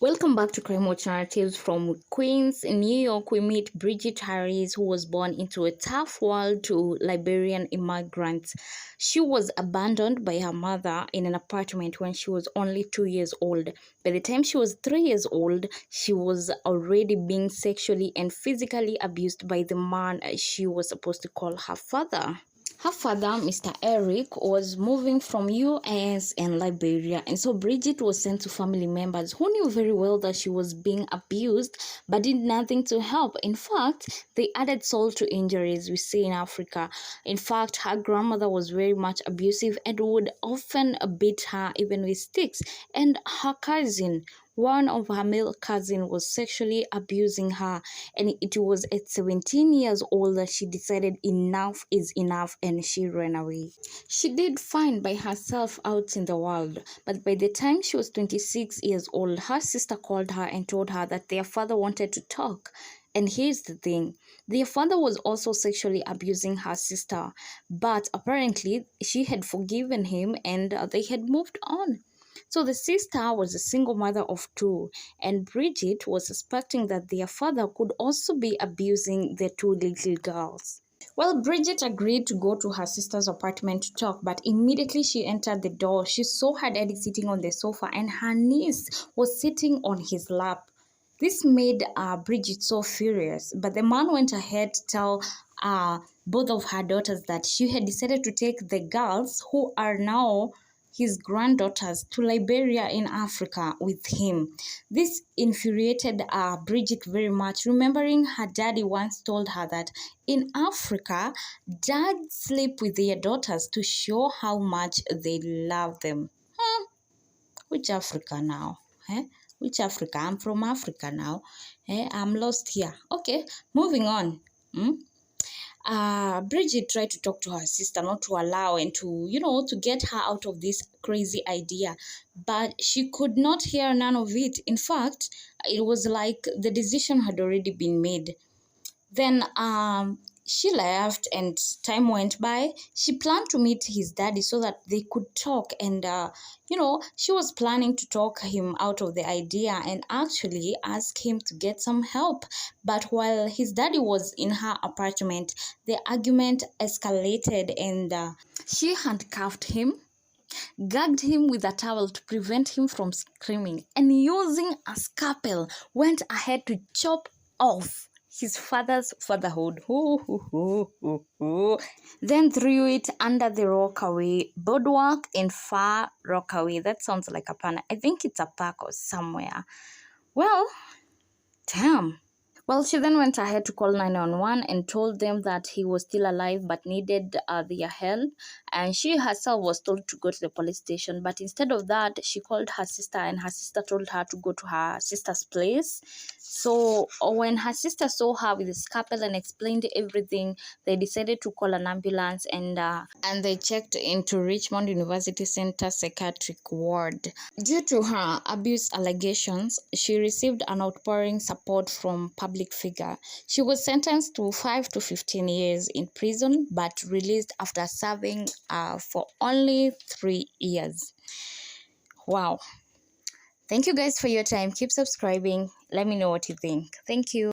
Welcome back to Crime Watch Narratives. From Queens in New York. We meet Bridget Harris, who was born into a tough world to Liberian immigrants. She was abandoned by her mother in an apartment when she was only 2 years old. By the time she was 3 years old, she was already being sexually and physically abused by the man she was supposed to call her father. Her father, Mr. Eric, was moving from US and Liberia, and so Bridget was sent to family members who knew very well that she was being abused but did nothing to help. In fact, they added salt to injuries we see in Africa. In fact, her grandmother was very much abusive and would often beat her even with sticks. And her cousin, one of her male cousins, was sexually abusing her, and it was at 17 years old that she decided enough is enough and she ran away. She did fine by herself out in the world, but by the time she was 26 years old, her sister called her and told her that their father wanted to talk. And here's the thing, their father was also sexually abusing her sister, but apparently she had forgiven him and they had moved on. So the sister was a single mother of two, and Bridget was suspecting that their father could also be abusing the two little girls. Well, Bridget agreed to go to her sister's apartment to talk, but immediately she entered the door, she saw her daddy sitting on the sofa and her niece was sitting on his lap. This made Bridget so furious, but the man went ahead to tell both of her daughters that she had decided to take the girls, who are now his granddaughters, to Liberia in Africa with him. This infuriated Bridget very much, remembering her daddy once told her that in Africa, dads sleep with their daughters to show how much they love them. Which Africa now? Which Africa? I'm from Africa now. I'm lost here. Okay, moving on. Bridget tried to talk to her sister not to allow and to get her out of this crazy idea, but she could not hear none of it. In fact, it was like the decision had already been made. Then she left and time went by. She planned to meet his daddy so that they could talk, and she was planning to talk him out of the idea and actually ask him to get some help. But while his daddy was in her apartment, the argument escalated, and she handcuffed him, gagged him with a towel to prevent him from screaming, and using a scalpel went ahead to chop off his father's fatherhood. Then threw it under the Rockaway boardwalk in Far Rockaway. That sounds like a pan. I think it's a park or somewhere. Well, damn. Well, she then went ahead to call 911 and told them that he was still alive but needed their help. And she herself was told to go to the police station. But instead of that, she called her sister, and her sister told her to go to her sister's place. So when her sister saw her with the scalpel and explained everything, they decided to call an ambulance, and they checked into Richmond University Center psychiatric ward. Due to her abuse allegations, she received an outpouring support from public figure. She was sentenced to 5 to 15 years in prison but released after serving for only 3 years. Wow. Thank you guys for your time. Keep subscribing. Let me know what you think. Thank you.